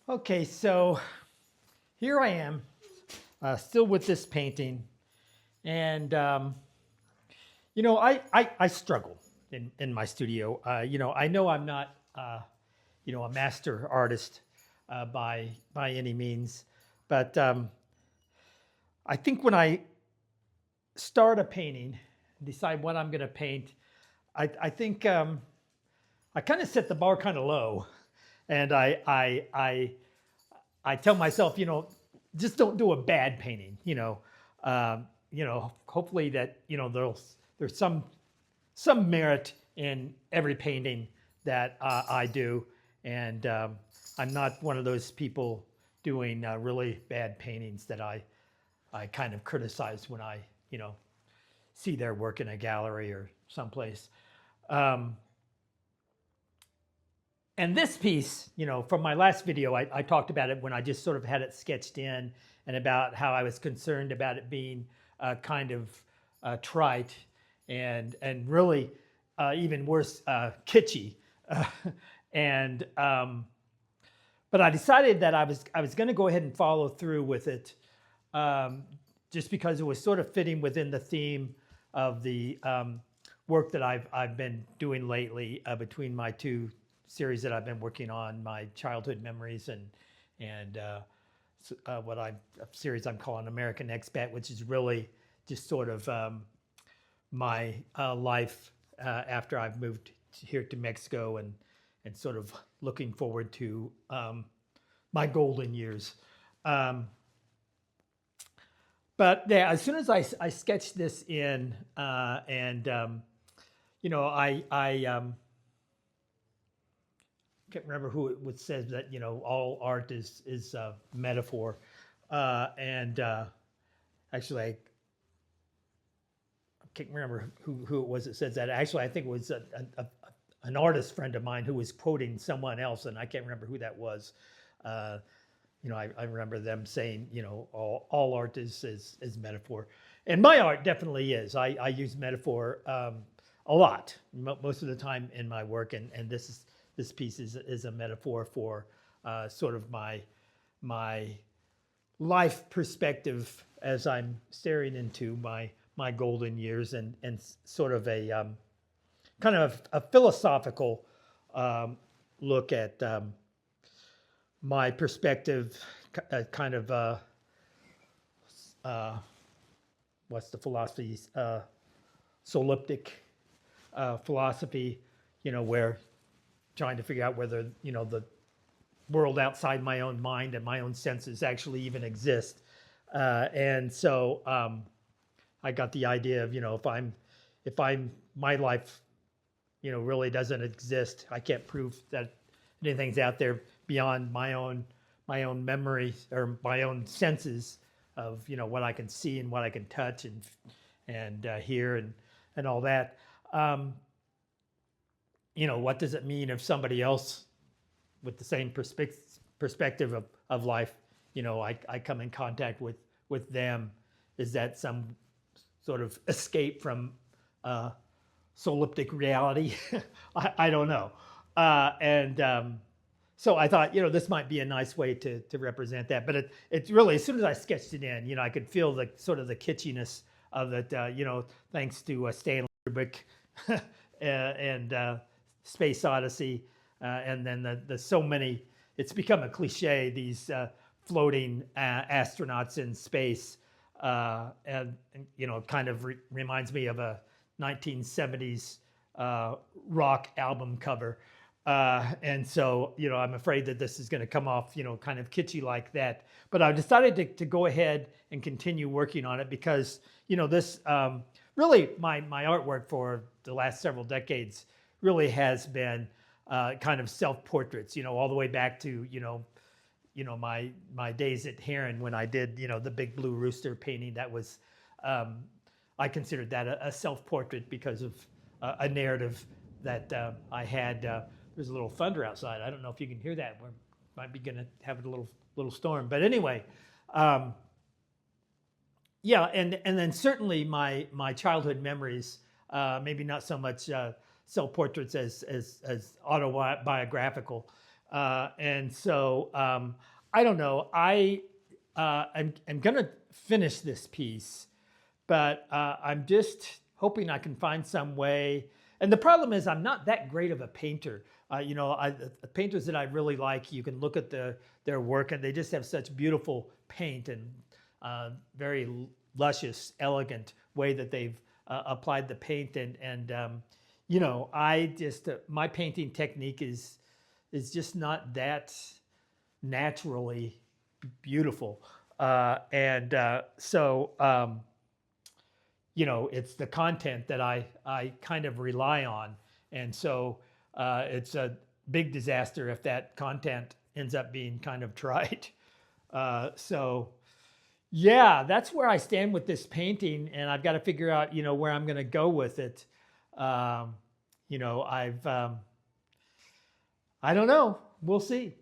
Okay, so here I am, still with this painting, and I struggle in my studio. I know I'm not a master artist by any means, but I think when I start a painting, decide what I'm going to paint, I think I kind of set the bar kind of low, and I tell myself, just don't do a bad painting. Hopefully that there's some merit in every painting that I do, and I'm not one of those people doing really bad paintings that I kind of criticize when I see their work in a gallery or someplace. Um, and this piece, from my last video, I talked about it when I just sort of had it sketched in, and about how I was concerned about it being kind of trite and really even worse, kitschy. and But I decided that I was going to go ahead and follow through with it, just because it was sort of fitting within the theme of the work that I've been doing lately, between my two series that I've been working on, my childhood memories and what a series I'm calling American Expat, which is really just sort of my life after I've moved here to Mexico, and sort of looking forward to my golden years. But yeah, as soon as I sketched this in, I can't remember who it says that all art is a metaphor, and actually I can't remember who it was that says that. Actually, I think it was an artist friend of mine who was quoting someone else, and I can't remember who that was. I remember them saying, all art is metaphor, and my art definitely is. I use metaphor a lot, most of the time in my work, and this piece is a metaphor for sort of my life perspective as I'm staring into my golden years, and sort of a kind of a philosophical look at my perspective, kind of what's the philosophy? Soliptic philosophy, where trying to figure out whether the world outside my own mind and my own senses actually even exist. And so I got the idea of, if my life really doesn't exist, I can't prove that anything's out there beyond my own memory or my own senses of what I can see and what I can touch and hear and all that. What does it mean if somebody else with the same perspective of life, I come in contact with them? Is that some sort of escape from soliptic reality? I don't know. So I thought, this might be a nice way to represent that. But it's really, as soon as I sketched it in, I could feel the sort of the kitschiness of it, thanks to Stanley Kubrick and Space Odyssey, and then the so many, it's become a cliche, these floating astronauts in space, and kind of reminds me of a 1970s rock album cover. And so, I'm afraid that this is going to come off, kind of kitschy like that. But I decided to go ahead and continue working on it because, this really, my artwork for the last several decades really has been kind of self-portraits, all the way back to, my days at Heron when I did, the Big Blue Rooster painting. That was, I considered that a self-portrait because of a narrative that I had. There's a little thunder outside. I don't know if you can hear that. We might be going to have a little storm. But anyway, yeah, and then certainly my childhood memories, maybe not so much self-portraits as autobiographical, And so I don't know. I'm going to finish this piece, but I'm just hoping I can find some way. And the problem is I'm not that great of a painter. The painters that I really like, you can look at their work and they just have such beautiful paint and very luscious, elegant way that they've applied the paint. I just, my painting technique is just not that naturally beautiful. It's the content that I kind of rely on. And so it's a big disaster if that content ends up being kind of trite. Yeah, that's where I stand with this painting, and I've got to figure out, where I'm going to go with it. I don't know. We'll see.